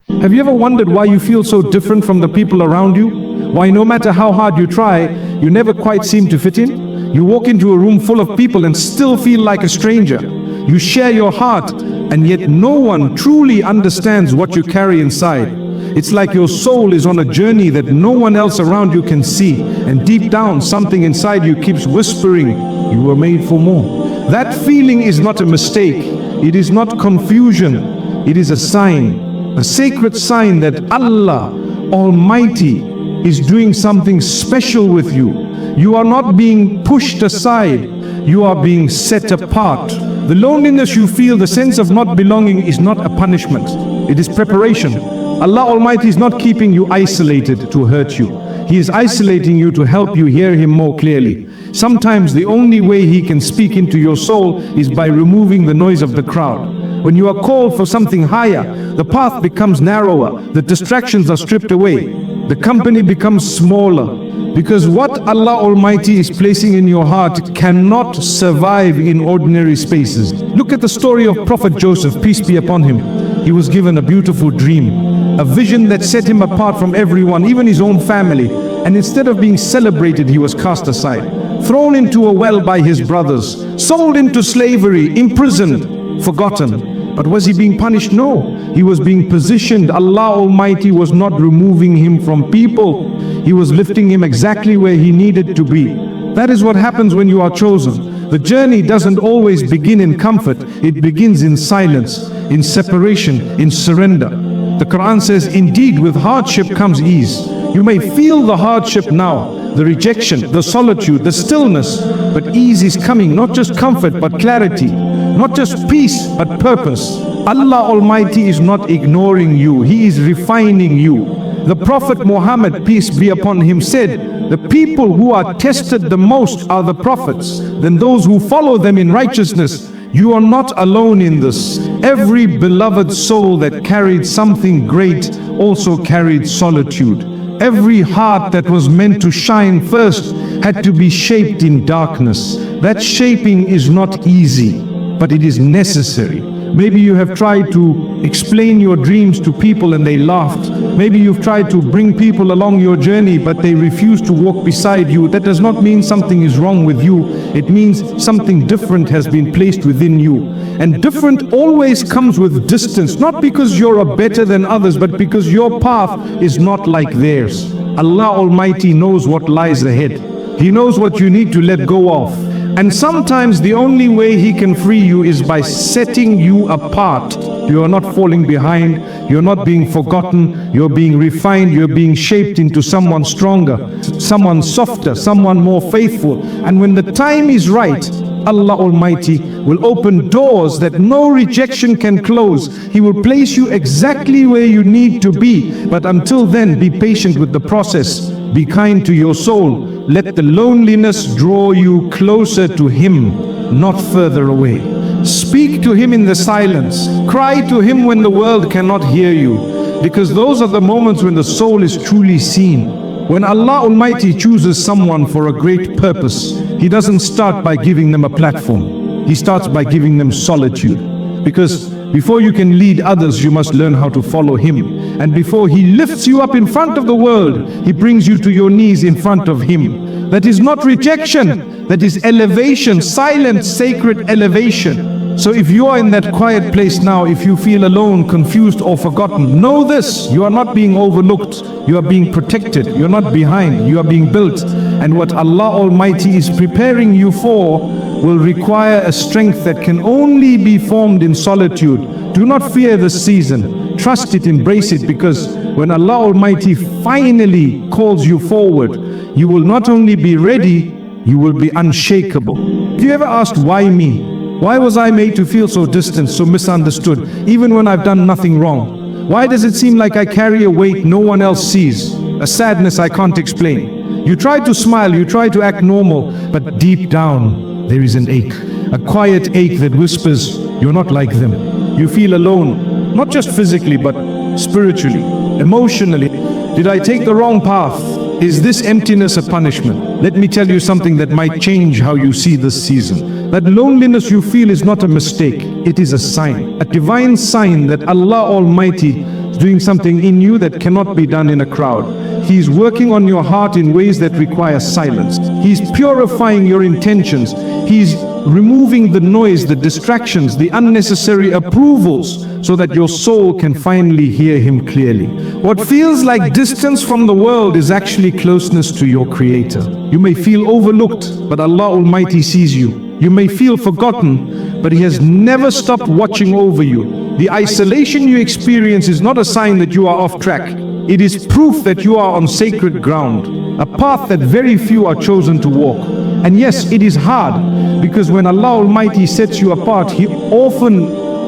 Have you ever wondered why you feel so different from the people around you? Why no matter how hard you try, you never quite seem to fit in? You walk into a room full of people and still feel like a stranger. You share your heart, and yet no one truly understands what you carry inside. It's like your soul is on a journey that no one else around you can see, and deep down something inside you keeps whispering, you were made for more. That feeling is not a mistake. It is not confusion. It is a sign, a sacred sign that Allah Almighty is doing something special with you. You are not being pushed aside. You are being set apart. The loneliness you feel, the sense of not belonging, is not a punishment. It is preparation. Allah Almighty is not keeping you isolated to hurt you. He is isolating you to help you hear Him more clearly. Sometimes the only way He can speak into your soul is by removing the noise of the crowd. When you are called for something higher, the path becomes narrower, the distractions are stripped away, the company becomes smaller. Because what Allah Almighty is placing in your heart cannot survive in ordinary spaces. Look at the story of Prophet Joseph, peace be upon him. He was given a beautiful dream, a vision that set him apart from everyone, even his own family. And instead of being celebrated, he was cast aside, thrown into a well by his brothers, sold into slavery, imprisoned, forgotten. But was he being punished? No. He was being positioned. Allah Almighty was not removing him from people. He was lifting him exactly where he needed to be. That is what happens when you are chosen. The journey doesn't always begin in comfort. It begins in silence, in separation, in surrender. The Quran says, indeed, with hardship comes ease. You may feel the hardship now, the rejection, the solitude, the stillness, but ease is coming, not just comfort, but clarity, not just peace, but purpose. Allah Almighty is not ignoring you, He is refining you. The Prophet Muhammad, peace be upon him, said, the people who are tested the most are the prophets, then those who follow them in righteousness. You are not alone in this. Every beloved soul that carried something great also carried solitude. Every heart that was meant to shine first had to be shaped in darkness. That shaping is not easy, but it is necessary. Maybe you have tried to explain your dreams to people and they laughed. Maybe you've tried to bring people along your journey, but they refuse to walk beside you. That does not mean something is wrong with you. It means something different has been placed within you. And different always comes with distance, not because you're better than others, but because your path is not like theirs. Allah Almighty knows what lies ahead. He knows what you need to let go of. And sometimes the only way He can free you is by setting you apart. You are not falling behind, you're not being forgotten, you're being refined, you're being shaped into someone stronger, someone softer, someone more faithful. And when the time is right, Allah Almighty will open doors that no rejection can close. He will place you exactly where you need to be. But until then, be patient with the process. Be kind to your soul. Let the loneliness draw you closer to Him, not further away. Speak to Him in the silence. Cry to Him when the world cannot hear you. Because those are the moments when the soul is truly seen. When Allah Almighty chooses someone for a great purpose, He doesn't start by giving them a platform. He starts by giving them solitude. Because before you can lead others, you must learn how to follow Him. And before He lifts you up in front of the world, He brings you to your knees in front of Him. That is not rejection, that is elevation, silent, sacred elevation. So if you are in that quiet place now, if you feel alone, confused or forgotten, know this, you are not being overlooked, you are being protected, you are not behind, you are being built. And what Allah Almighty is preparing you for will require a strength that can only be formed in solitude. Do not fear this season, trust it, embrace it, because when Allah Almighty finally calls you forward, you will not only be ready, you will be unshakable. Have you ever asked, why me? Why was I made to feel so distant, so misunderstood, even when I've done nothing wrong? Why does it seem like I carry a weight no one else sees, a sadness I can't explain? You try to smile, you try to act normal, but deep down there is an ache, a quiet ache that whispers, you're not like them. You feel alone, not just physically, but spiritually, emotionally. Did I take the wrong path? Is this emptiness a punishment? Let me tell you something that might change how you see this season. That loneliness you feel is not a mistake. It is a sign, a divine sign that Allah Almighty doing something in you that cannot be done in a crowd. He's working on your heart in ways that require silence. He's purifying your intentions. He's removing the noise, the distractions, the unnecessary approvals, so that your soul can finally hear Him clearly. What feels like distance from the world is actually closeness to your Creator. You may feel overlooked, but Allah Almighty sees you. You may feel forgotten, but He has never stopped watching over you. The isolation you experience is not a sign that you are off track. It is proof that you are on sacred ground, a path that very few are chosen to walk. And yes, it is hard, because when Allah Almighty sets you apart, He often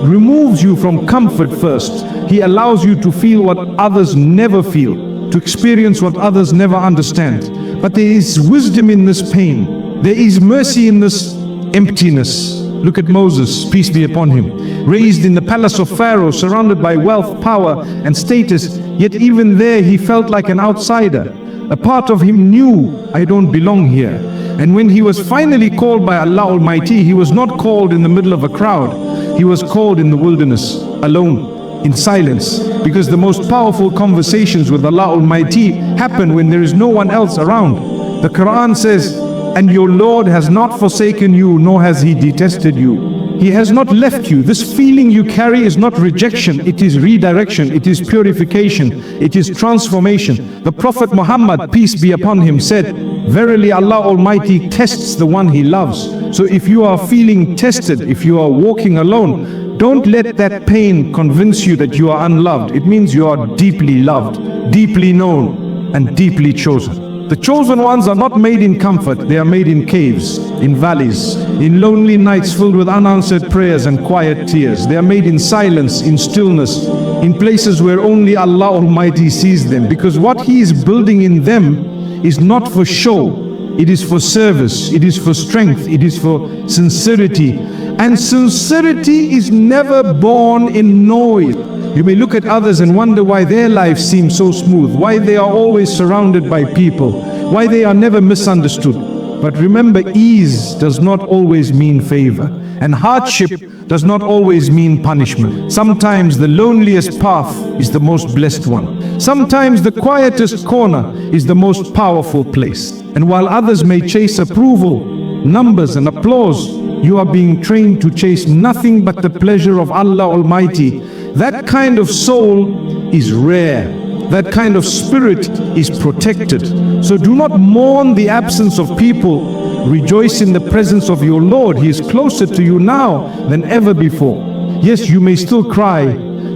removes you from comfort first. He allows you to feel what others never feel, to experience what others never understand. But there is wisdom in this pain. There is mercy in this emptiness. Look at Moses, peace be upon him, raised in the palace of Pharaoh, surrounded by wealth, power, and status, yet even there he felt like an outsider. A part of him knew, I don't belong here. And when he was finally called by Allah Almighty, he was not called in the middle of a crowd. He was called in the wilderness, alone, in silence, because the most powerful conversations with Allah Almighty happen when there is no one else around. The Quran says, and your Lord has not forsaken you, nor has He detested you. He has not left you. This feeling you carry is not rejection, it is redirection, it is purification, it is transformation. The Prophet Muhammad, peace be upon him, said, verily Allah Almighty tests the one He loves. So if you are feeling tested, if you are walking alone, don't let that pain convince you that you are unloved. It means you are deeply loved, deeply known, and deeply chosen. The chosen ones are not made in comfort, they are made in caves, in valleys, in lonely nights filled with unanswered prayers and quiet tears. They are made in silence, in stillness, in places where only Allah Almighty sees them, because what He is building in them is not for show, it is for service, it is for strength, it is for sincerity. And sincerity is never born in noise. You may look at others and wonder why their lives seem so smooth, why they are always surrounded by people, why they are never misunderstood. But remember, ease does not always mean favor, and hardship does not always mean punishment. Sometimes the loneliest path is the most blessed one. Sometimes the quietest corner is the most powerful place. And while others may chase approval, numbers and applause, you are being trained to chase nothing but the pleasure of Allah Almighty. That kind of soul is rare. That kind of spirit is protected. So do not mourn the absence of people. Rejoice in the presence of your Lord. He is closer to you now than ever before. Yes, you may still cry.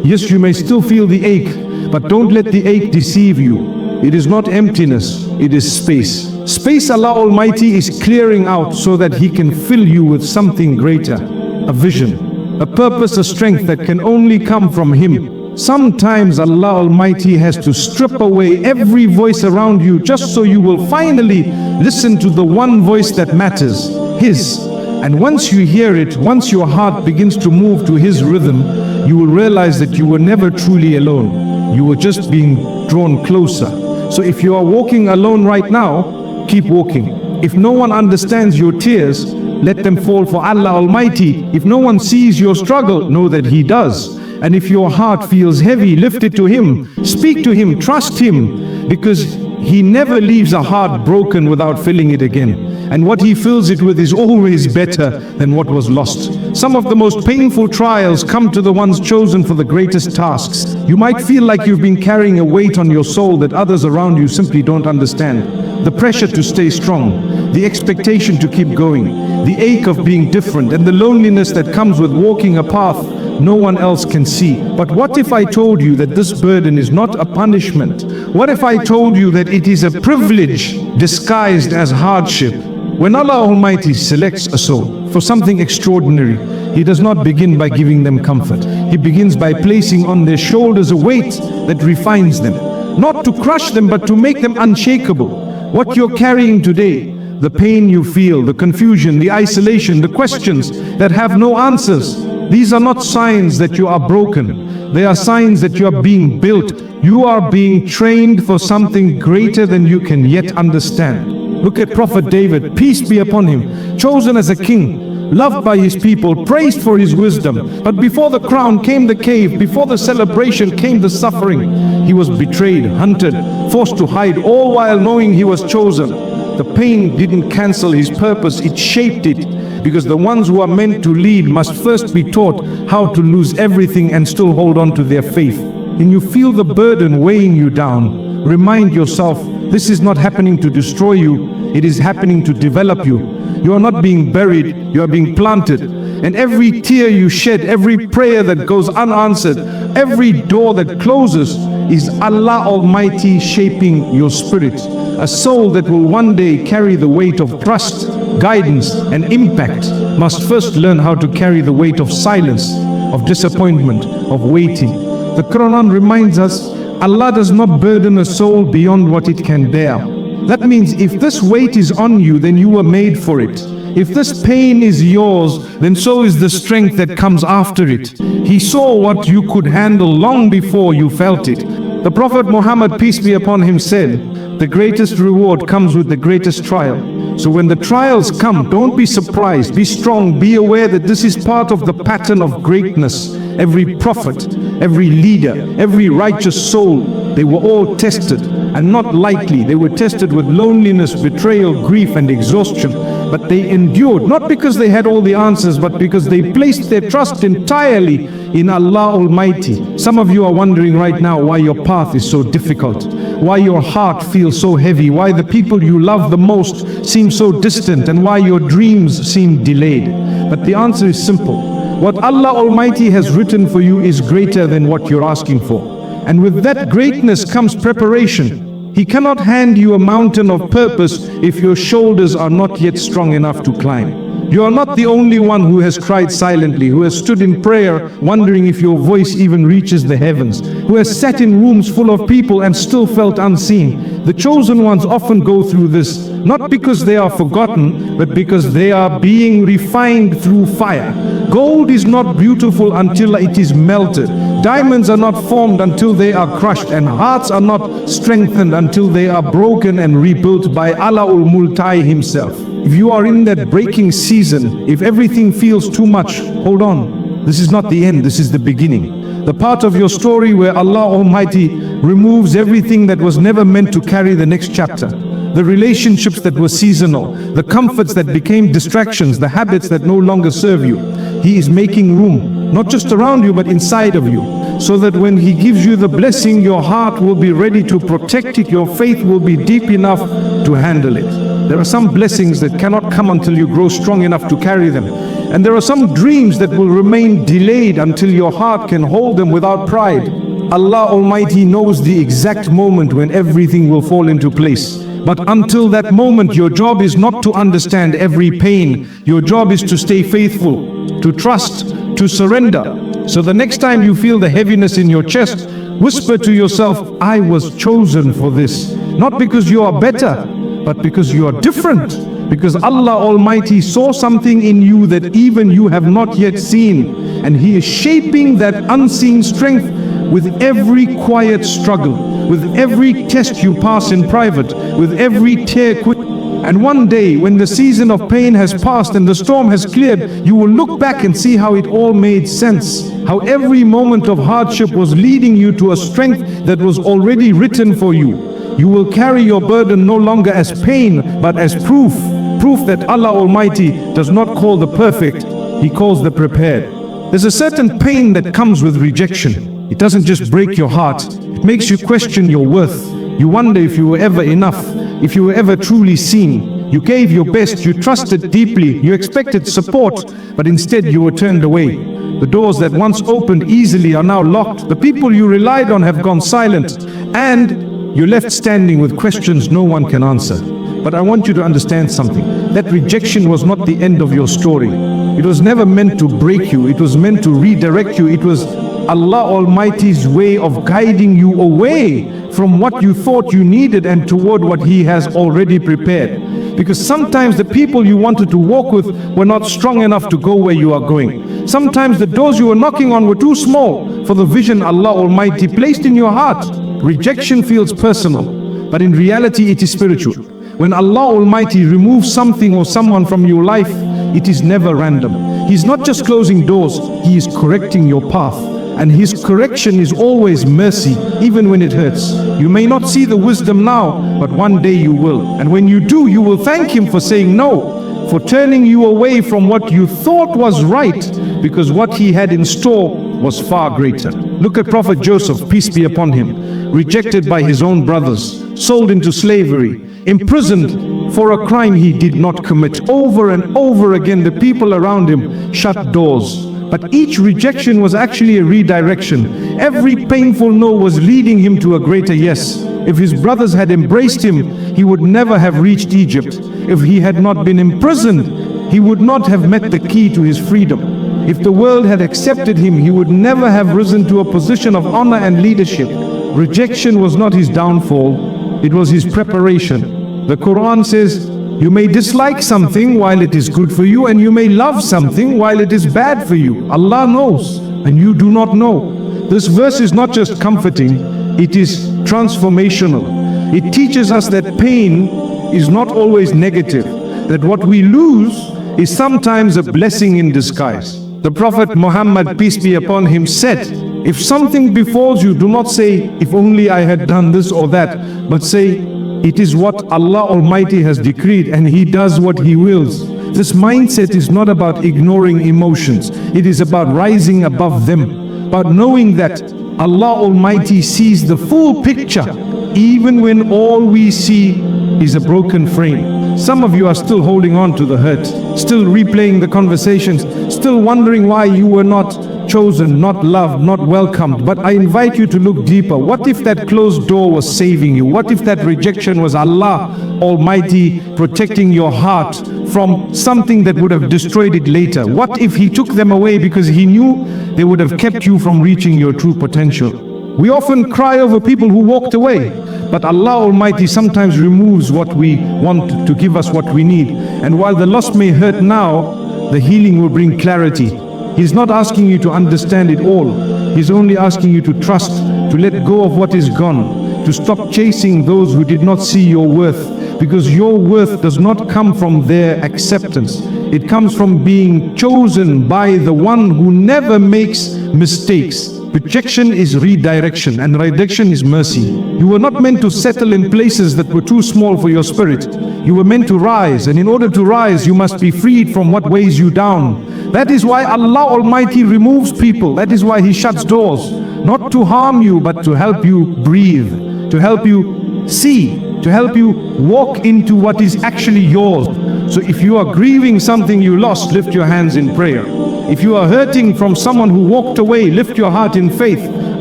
Yes, you may still feel the ache. But don't let the ache deceive you. It is not emptiness, it is space. Space Allah Almighty is clearing out so that He can fill you with something greater. A vision, a purpose, a strength that can only come from Him. Sometimes Allah Almighty has to strip away every voice around you just so you will finally listen to the one voice that matters, His. And once you hear it, once your heart begins to move to His rhythm, you will realize that you were never truly alone. You were just being drawn closer. So if you are walking alone right now, keep walking. If no one understands your tears, let them fall for Allah Almighty. If no one sees your struggle, know that He does. And if your heart feels heavy, lift it to Him. Speak to Him, trust Him, because He never leaves a heart broken without filling it again. And what He fills it with is always better than what was lost. Some of the most painful trials come to the ones chosen for the greatest tasks. You might feel like you've been carrying a weight on your soul that others around you simply don't understand. The pressure to stay strong, the expectation to keep going, the ache of being different, and the loneliness that comes with walking a path no one else can see. But what if I told you that this burden is not a punishment? What if I told you that it is a privilege disguised as hardship? When Allah Almighty selects a soul for something extraordinary, He does not begin by giving them comfort. He begins by placing on their shoulders a weight that refines them, not to crush them but to make them unshakable. What you're carrying today, the pain you feel, the confusion, the isolation, the questions that have no answers, these are not signs that you are broken. They are signs that you are being built. You are being trained for something greater than you can yet understand. Look at Prophet David, peace be upon him, chosen as a king, loved by his people, praised for his wisdom. But before the crown came the cave, before the celebration came the suffering. He was betrayed, hunted, forced to hide, all while knowing he was chosen. The pain didn't cancel his purpose, it shaped it. Because the ones who are meant to lead must first be taught how to lose everything and still hold on to their faith. When you feel the burden weighing you down, remind yourself, this is not happening to destroy you, it is happening to develop you. You are not being buried, you are being planted. And every tear you shed, every prayer that goes unanswered, every door that closes is Allah Almighty shaping your spirit. A soul that will one day carry the weight of trust, guidance and impact must first learn how to carry the weight of silence, of disappointment, of waiting. The Quran reminds us, Allah does not burden a soul beyond what it can bear. That means if this weight is on you, then you were made for it. If this pain is yours, then so is the strength that comes after it. He saw what you could handle long before you felt it. The Prophet Muhammad, peace be upon him, said, the greatest reward comes with the greatest trial. So when the trials come, don't be surprised, be strong, be aware that this is part of the pattern of greatness. Every prophet, every leader, every righteous soul, they were all tested, and not lightly. They were tested with loneliness, betrayal, grief and exhaustion. But they endured, not because they had all the answers, but because they placed their trust entirely in Allah Almighty. Some of you are wondering right now why your path is so difficult, why your heart feels so heavy, why the people you love the most seem so distant, and why your dreams seem delayed. But the answer is simple. What Allah Almighty has written for you is greater than what you're asking for. And with that greatness comes preparation. He cannot hand you a mountain of purpose if your shoulders are not yet strong enough to climb. You are not the only one who has cried silently, who has stood in prayer wondering if your voice even reaches the heavens, who has sat in rooms full of people and still felt unseen. The chosen ones often go through this, not because they are forgotten, but because they are being refined through fire. Gold is not beautiful until it is melted. Diamonds are not formed until they are crushed, and hearts are not strengthened until they are broken and rebuilt by Allah Multai himself. If you are in that breaking season, if everything feels too much, hold on. This is not the end, this is the beginning. The part of your story where Allah Almighty removes everything that was never meant to carry the next chapter. The relationships that were seasonal, the comforts that became distractions, the habits that no longer serve you. He is making room, not just around you, but inside of you, so that when He gives you the blessing, your heart will be ready to protect it, your faith will be deep enough to handle it. There are some blessings that cannot come until you grow strong enough to carry them. And there are some dreams that will remain delayed until your heart can hold them without pride. Allah Almighty knows the exact moment when everything will fall into place. But until that moment, your job is not to understand every pain. Your job is to stay faithful, to trust, to surrender. So the next time you feel the heaviness in your chest, whisper to yourself, I was chosen for this. Not because you are better, but because you are different. Because Allah Almighty saw something in you that even you have not yet seen. And He is shaping that unseen strength with every quiet struggle, with every test you pass in private, with every tear quit. And one day, when the season of pain has passed and the storm has cleared, you will look back and see how it all made sense. How every moment of hardship was leading you to a strength that was already written for you. You will carry your burden no longer as pain, but as proof. Proof that Allah Almighty does not call the perfect, He calls the prepared. There's a certain pain that comes with rejection. It doesn't just break your heart, it makes you question your worth. You wonder if you were ever enough, if you were ever truly seen. You gave your best, you trusted deeply, you expected support, but instead you were turned away. The doors that once opened easily are now locked. The people you relied on have gone silent, and you're left standing with questions no one can answer. But I want you to understand something. That rejection was not the end of your story. It was never meant to break you. It was meant to redirect you. It was Allah Almighty's way of guiding you away from what you thought you needed and toward what He has already prepared. Because sometimes the people you wanted to walk with were not strong enough to go where you are going. Sometimes the doors you were knocking on were too small for the vision Allah Almighty placed in your heart. Rejection feels personal, but in reality it is spiritual. When Allah Almighty removes something or someone from your life, it is never random. He's not just closing doors, He is correcting your path. And His correction is always mercy, even when it hurts. You may not see the wisdom now, but one day you will. And when you do, you will thank Him for saying no, for turning you away from what you thought was right, because what He had in store was far greater. Look at Prophet Joseph, peace be upon him, rejected by his own brothers, sold into slavery, imprisoned for a crime he did not commit. Over and over again, the people around him shut doors. But each rejection was actually a redirection. Every painful no was leading him to a greater yes. If his brothers had embraced him, he would never have reached Egypt. If he had not been imprisoned, he would not have met the key to his freedom. If the world had accepted him, he would never have risen to a position of honor and leadership. Rejection was not his downfall, it was his preparation. The Quran says, you may dislike something while it is good for you, and you may love something while it is bad for you. Allah knows, and you do not know. This verse is not just comforting, it is transformational. It teaches us that pain is not always negative, that what we lose is sometimes a blessing in disguise. The Prophet Muhammad, peace be upon him, said, if something befalls you, do not say, if only I had done this or that, but say, it is what Allah Almighty has decreed, and He does what He wills. This mindset is not about ignoring emotions. It is about rising above them, about knowing that Allah Almighty sees the full picture, even when all we see is a broken frame. Some of you are still holding on to the hurt, still replaying the conversations, still wondering why you were not chosen, not loved, not welcomed. But I invite you to look deeper. What if that closed door was saving you? What if that rejection was Allah Almighty protecting your heart from something that would have destroyed it later? What if He took them away because He knew they would have kept you from reaching your true potential? We often cry over people who walked away, but Allah Almighty sometimes removes what we want to give us what we need. And while the loss may hurt now, the healing will bring clarity. He's not asking you to understand it all. He's only asking you to trust, to let go of what is gone, to stop chasing those who did not see your worth, because your worth does not come from their acceptance. It comes from being chosen by the one who never makes mistakes. Rejection is redirection, and redirection is mercy. You were not meant to settle in places that were too small for your spirit. You were meant to rise, and in order to rise, you must be freed from what weighs you down. That is why Allah Almighty removes people. That is why He shuts doors. Not to harm you, but to help you breathe, to help you see, to help you walk into what is actually yours. So if you are grieving something you lost, lift your hands in prayer. If you are hurting from someone who walked away, lift your heart in faith.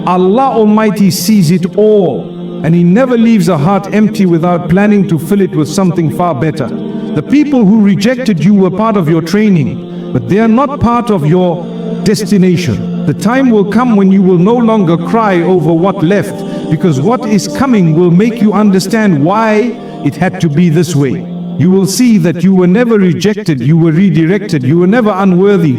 Allah Almighty sees it all, and He never leaves a heart empty without planning to fill it with something far better. The people who rejected you were part of your training, but they are not part of your destination. The time will come when you will no longer cry over what left, because what is coming will make you understand why it had to be this way. You will see that you were never rejected, you were redirected, you were never unworthy,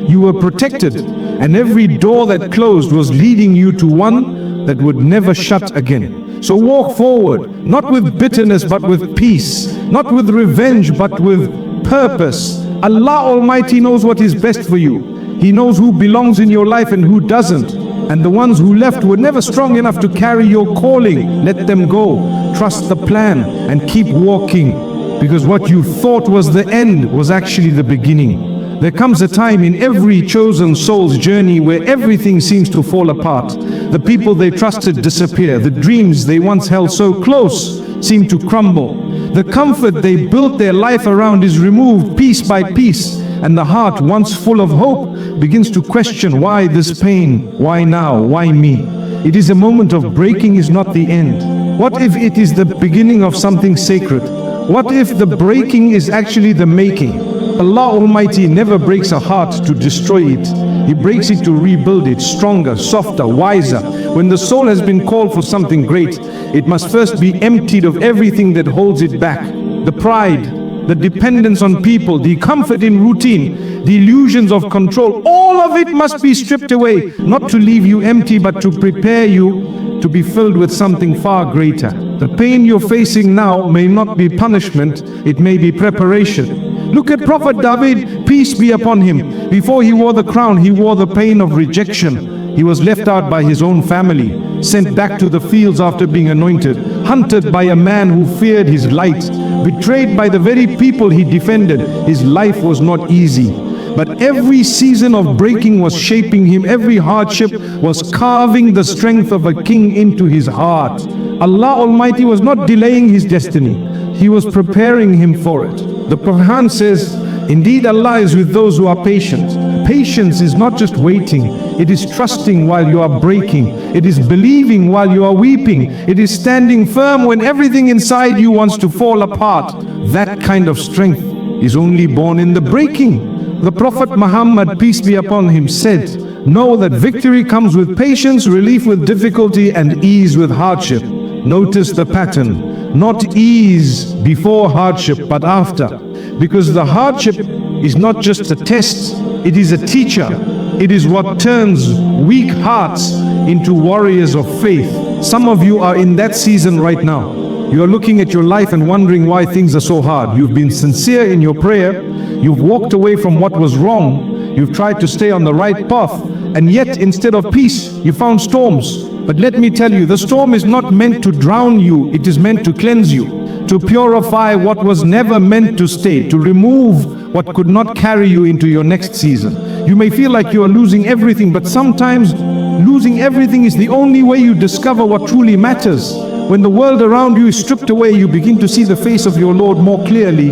you were protected, and every door that closed was leading you to one that would never shut again. So walk forward, not with bitterness but with peace, not with revenge but with purpose. Allah Almighty knows what is best for you. He knows who belongs in your life and who doesn't. And the ones who left were never strong enough to carry your calling. Let them go. Trust the plan and keep walking, because what you thought was the end was actually the beginning. There comes a time in every chosen soul's journey where everything seems to fall apart. The people they trusted disappear. The dreams they once held so close seem to crumble. The comfort they built their life around is removed piece by piece. And the heart, once full of hope, begins to question, why this pain? Why now? Why me? It is a moment of breaking, is not the end. What if it is the beginning of something sacred? What if the breaking is actually the making? Allah Almighty never breaks a heart to destroy it. He breaks it to rebuild it stronger, softer, wiser. When the soul has been called for something great, it must first be emptied of everything that holds it back. The pride, the dependence on people, the comfort in routine, the illusions of control, all of it must be stripped away, not to leave you empty, but to prepare you to be filled with something far greater. The pain you're facing now may not be punishment, it may be preparation. Look at Prophet David, peace be upon him. Before he wore the crown, he wore the pain of rejection. He was left out by his own family, sent back to the fields after being anointed, hunted by a man who feared his light, betrayed by the very people he defended. His life was not easy. But every season of breaking was shaping him. Every hardship was carving the strength of a king into his heart. Allah Almighty was not delaying his destiny. He was preparing him for it. The Quran says, indeed Allah is with those who are patient. Patience is not just waiting. It is trusting while you are breaking. It is believing while you are weeping. It is standing firm when everything inside you wants to fall apart. That kind of strength is only born in the breaking. The Prophet Muhammad, peace be upon him, said, know that victory comes with patience, relief with difficulty, and ease with hardship. Notice the pattern. Not ease before hardship, but after. Because the hardship is not just a test, it is a teacher. It is what turns weak hearts into warriors of faith. Some of you are in that season right now. You are looking at your life and wondering why things are so hard. You've been sincere in your prayer. You've walked away from what was wrong. You've tried to stay on the right path. And yet, instead of peace, you found storms. But let me tell you, the storm is not meant to drown you. It is meant to cleanse you, to purify what was never meant to stay, to remove what could not carry you into your next season. You may feel like you are losing everything, but sometimes losing everything is the only way you discover what truly matters. When the world around you is stripped away, you begin to see the face of your Lord more clearly.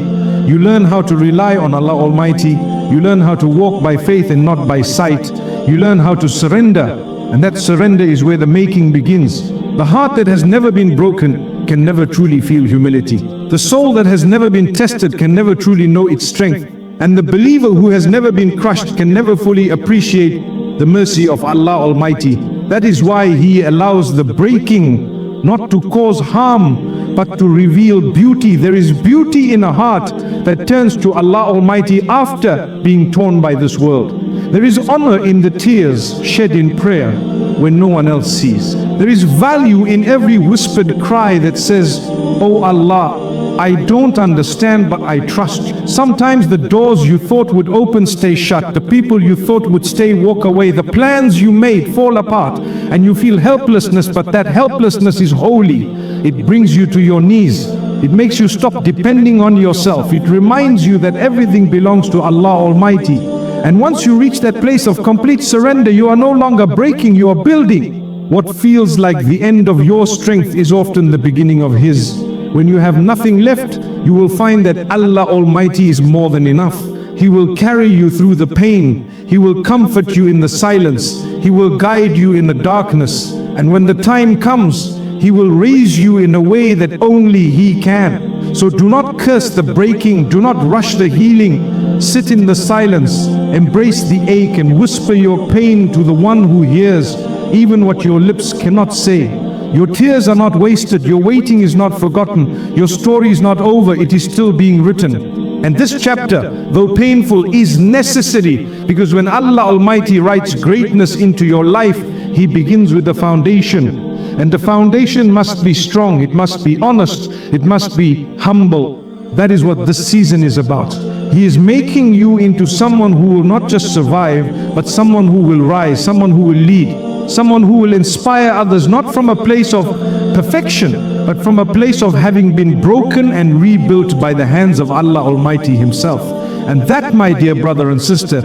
You learn how to rely on Allah Almighty. You learn how to walk by faith and not by sight. You learn how to surrender, and that surrender is where the making begins. The heart that has never been broken can never truly feel humility. The soul that has never been tested can never truly know its strength. And the believer who has never been crushed can never fully appreciate the mercy of Allah Almighty. That is why He allows the breaking not to cause harm, but to reveal beauty. There is beauty in a heart that turns to Allah Almighty after being torn by this world. There is honor in the tears shed in prayer when no one else sees. There is value in every whispered cry that says, "Oh Allah, I don't understand, but I trust." Sometimes the doors you thought would open stay shut. The people you thought would stay walk away. The plans you made fall apart and you feel helplessness, but that helplessness is holy. It brings you to your knees. It makes you stop depending on yourself. It reminds you that everything belongs to Allah Almighty. And once you reach that place of complete surrender, you are no longer breaking, you are building. What feels like the end of your strength is often the beginning of His. When you have nothing left, you will find that Allah Almighty is more than enough. He will carry you through the pain. He will comfort you in the silence. He will guide you in the darkness. And when the time comes, He will raise you in a way that only He can. So do not curse the breaking, do not rush the healing. Sit in the silence, embrace the ache, and whisper your pain to the one who hears even what your lips cannot say. Your tears are not wasted, your waiting is not forgotten, your story is not over, it is still being written. And this chapter, though painful, is necessary, because when Allah Almighty writes greatness into your life, He begins with the foundation. And the foundation must be strong, it must be honest, it must be humble. That is what this season is about. He is making you into someone who will not just survive, but someone who will rise, someone who will lead, someone who will inspire others, not from a place of perfection, but from a place of having been broken and rebuilt by the hands of Allah Almighty Himself. And that, my dear brother and sister,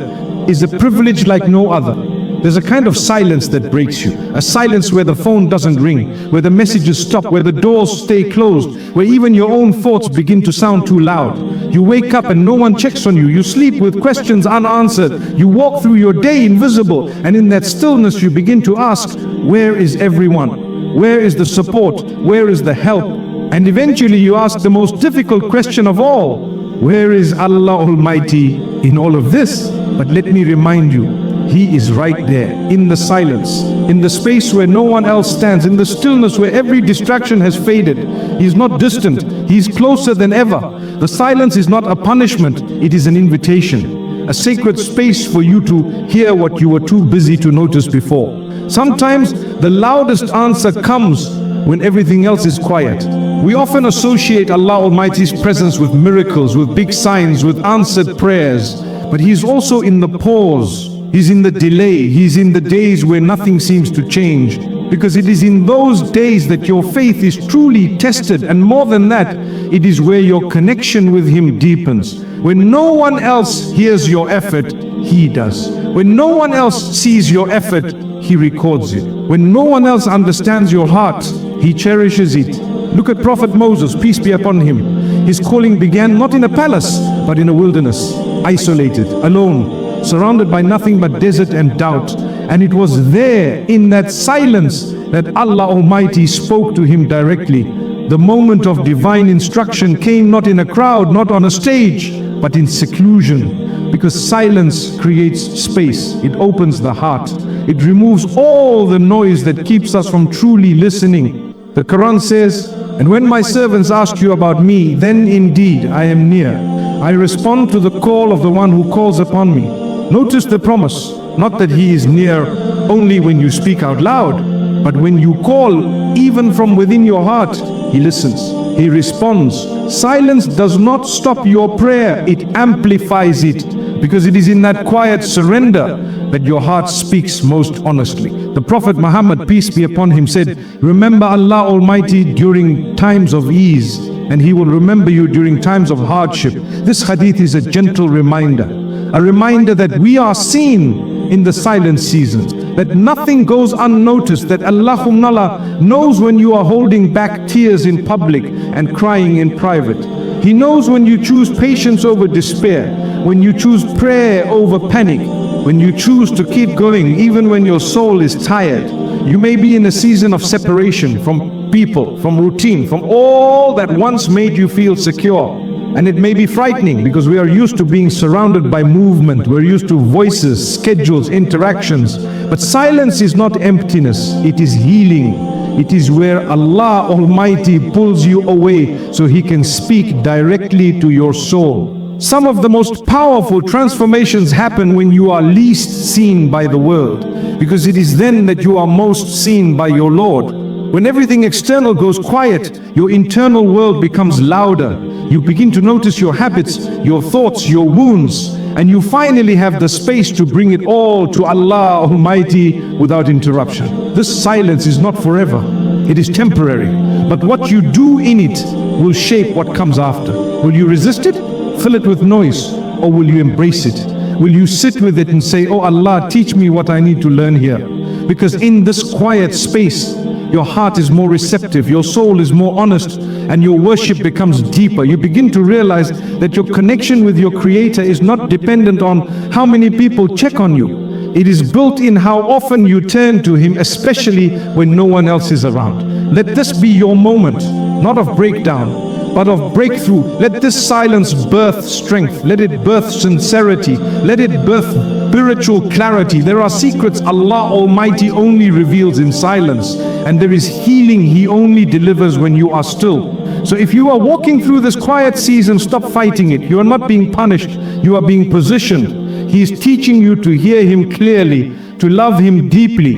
is a privilege like no other. There's a kind of silence that breaks you. A silence where the phone doesn't ring, where the messages stop, where the doors stay closed, where even your own thoughts begin to sound too loud. You wake up and no one checks on you. You sleep with questions unanswered. You walk through your day invisible. And in that stillness you begin to ask, where is everyone? Where is the support? Where is the help? And eventually you ask the most difficult question of all, where is Allah Almighty in all of this? But let me remind you, He is right there, in the silence, in the space where no one else stands, in the stillness where every distraction has faded. He is not distant, He is closer than ever. The silence is not a punishment, it is an invitation, a sacred space for you to hear what you were too busy to notice before. Sometimes the loudest answer comes when everything else is quiet. We often associate Allah Almighty's presence with miracles, with big signs, with answered prayers. But He's also in the pause. He's in the delay. He's in the days where nothing seems to change. Because it is in those days that your faith is truly tested. And more than that, it is where your connection with Him deepens. When no one else hears your effort, He does. When no one else sees your effort, He records it. When no one else understands your heart, He cherishes it. Look at Prophet Moses, peace be upon him. His calling began not in a palace, but in a wilderness, isolated, alone, surrounded by nothing but desert and doubt. And it was there, in that silence, that Allah Almighty spoke to him directly. The moment of divine instruction came not in a crowd, not on a stage, but in seclusion. Because silence creates space. It opens the heart. It removes all the noise that keeps us from truly listening. The Quran says, "And when my servants ask you about me, then indeed I am near. I respond to the call of the one who calls upon me." Notice the promise, not that He is near only when you speak out loud, but when you call, even from within your heart, He listens, He responds. Silence does not stop your prayer, it amplifies it, because it is in that quiet surrender that your heart speaks most honestly. The Prophet Muhammad, peace be upon him, said, "Remember Allah Almighty during times of ease, and He will remember you during times of hardship." This hadith is a gentle reminder, a reminder that we are seen in the silent seasons, that nothing goes unnoticed, that Allah knows when you are holding back tears in public and crying in private. He knows when you choose patience over despair, when you choose prayer over panic, when you choose to keep going even when your soul is tired. You may be in a season of separation from people, from routine, from all that once made you feel secure. And it may be frightening because we are used to being surrounded by movement. We're used to voices, schedules, interactions. But silence is not emptiness, it is healing. It is where Allah Almighty pulls you away so He can speak directly to your soul. Some of the most powerful transformations happen when you are least seen by the world, because it is then that you are most seen by your Lord. When everything external goes quiet, your internal world becomes louder. You begin to notice your habits, your thoughts, your wounds, and you finally have the space to bring it all to Allah Almighty without interruption. This silence is not forever, it is temporary. But what you do in it will shape what comes after. Will you resist it? Fill it with noise, or will you embrace it? Will you sit with it and say, "Oh Allah, teach me what I need to learn here"? Because in this quiet space, your heart is more receptive, your soul is more honest, and your worship becomes deeper. You begin to realize that your connection with your Creator is not dependent on how many people check on you. It is built in how often you turn to Him, especially when no one else is around. Let this be your moment, not of breakdown, but of breakthrough. Let this silence birth strength. Let it birth sincerity. Let it birth spiritual clarity. There are secrets Allah Almighty only reveals in silence, and there is healing He only delivers when you are still. So if you are walking through this quiet season, stop fighting it. You are not being punished, you are being positioned. He is teaching you to hear Him clearly, to love Him deeply,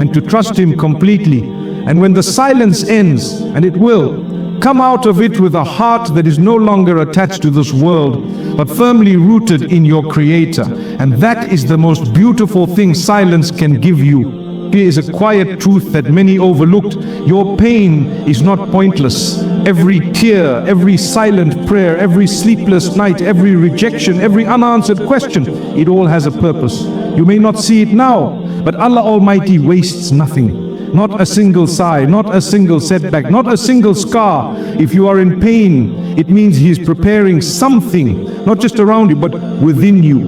and to trust Him completely. And when the silence ends, and it will, come out of it with a heart that is no longer attached to this world, but firmly rooted in your Creator. And that is the most beautiful thing silence can give you. Here is a quiet truth that many overlooked. Your pain is not pointless. Every tear, every silent prayer, every sleepless night, every rejection, every unanswered question, it all has a purpose. You may not see it now, but Allah Almighty wastes nothing. Not a single sigh, not a single setback, not a single scar. If you are in pain, it means He is preparing something, not just around you, but within you.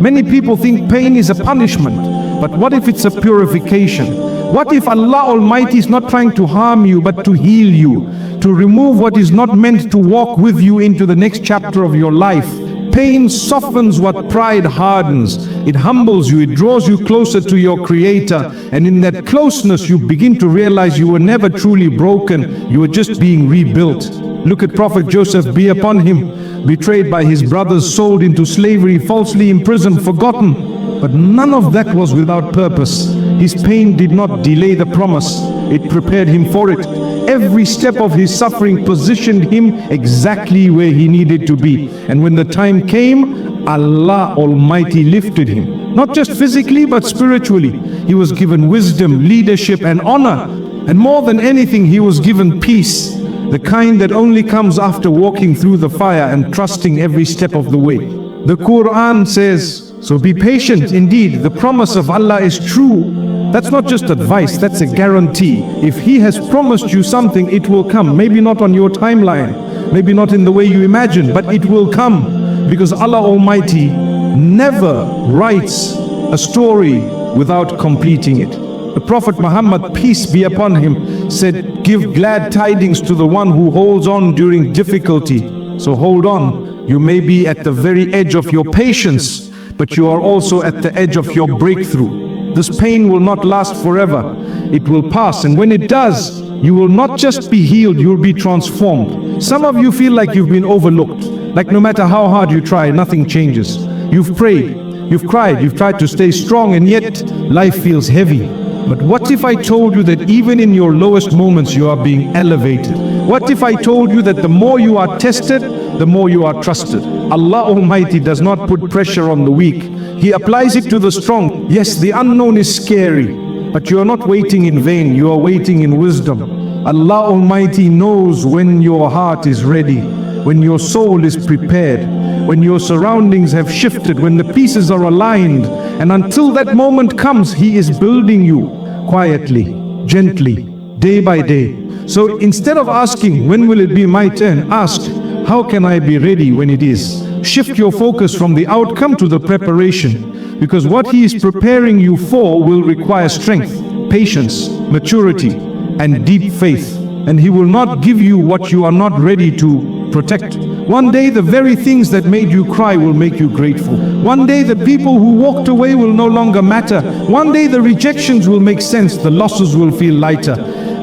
Many people think pain is a punishment, but what if it's a purification? What if Allah Almighty is not trying to harm you, but to heal you, to remove what is not meant to walk with you into the next chapter of your life? Pain softens what pride hardens. It humbles you, it draws you closer to your Creator, and in that closeness you begin to realize you were never truly broken, you were just being rebuilt. Look at Prophet Joseph, be upon him, betrayed by his brothers, sold into slavery, falsely imprisoned, forgotten. But none of that was without purpose. His pain did not delay the promise, it prepared him for it. every step of his suffering positioned him exactly where he needed to be. And when the time came, Allah Almighty lifted him. Not just physically, but spiritually. He was given wisdom, leadership, and honor. And more than anything, he was given peace, the kind that only comes after walking through the fire and trusting every step of the way. The Quran says, so be patient. Indeed, the promise of Allah is true. That's not just advice, that's a guarantee. If He has promised you something, it will come. Maybe not on your timeline, maybe not in the way you imagine, but it will come. Because Allah Almighty never writes a story without completing it. The Prophet Muhammad, peace be upon him, said, give glad tidings to the one who holds on during difficulty. So hold on. You may be at the very edge of your patience, but you are also at the edge of your breakthrough. This pain will not last forever. It will pass, and when it does, you will not just be healed, you will be transformed. Some of you feel like you've been overlooked, like no matter how hard you try, nothing changes. You've prayed, you've cried, you've tried to stay strong, and yet life feels heavy. But what if I told you that even in your lowest moments you are being elevated? What if I told you that the more you are tested, the more you are trusted? Allah Almighty does not put pressure on the weak. He applies it to the strong. Yes, the unknown is scary, but you are not waiting in vain. You are waiting in wisdom. Allah Almighty knows when your heart is ready, when your soul is prepared, when your surroundings have shifted, when the pieces are aligned. And until that moment comes, He is building you quietly, gently, day by day. So instead of asking, when will it be my turn? Ask, how can I be ready when it is? Shift your focus from the outcome to the preparation, because what He is preparing you for will require strength, patience, maturity, and deep faith. And He will not give you what you are not ready to protect. One day the very things that made you cry will make you grateful. One day the people who walked away will no longer matter. One day the rejections will make sense, the losses will feel lighter,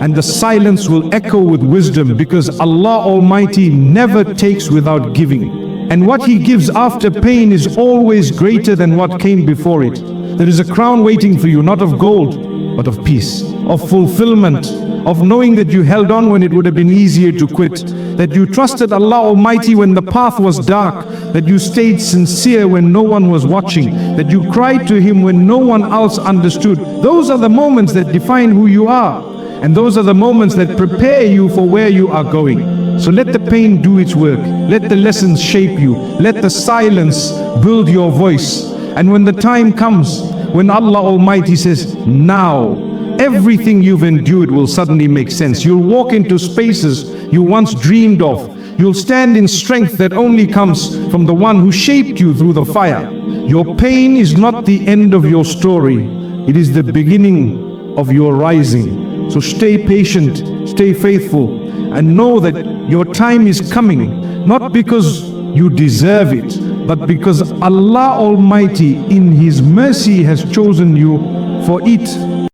and the silence will echo with wisdom, because Allah Almighty never takes without giving. And what He gives after pain is always greater than what came before it. There is a crown waiting for you, not of gold, but of peace, of fulfillment, of knowing that you held on when it would have been easier to quit, that you trusted Allah Almighty when the path was dark, that you stayed sincere when no one was watching, that you cried to Him when no one else understood. Those are the moments that define who you are, and those are the moments that prepare you for where you are going. So let the pain do its work, let the lessons shape you, let the silence build your voice. And when the time comes, when Allah Almighty says, now, everything you've endured will suddenly make sense. You'll walk into spaces you once dreamed of. You'll stand in strength that only comes from the one who shaped you through the fire. Your pain is not the end of your story. It is the beginning of your rising. So stay patient, stay faithful, and know that your time is coming, not because you deserve it, but because Allah Almighty in His mercy has chosen you for it.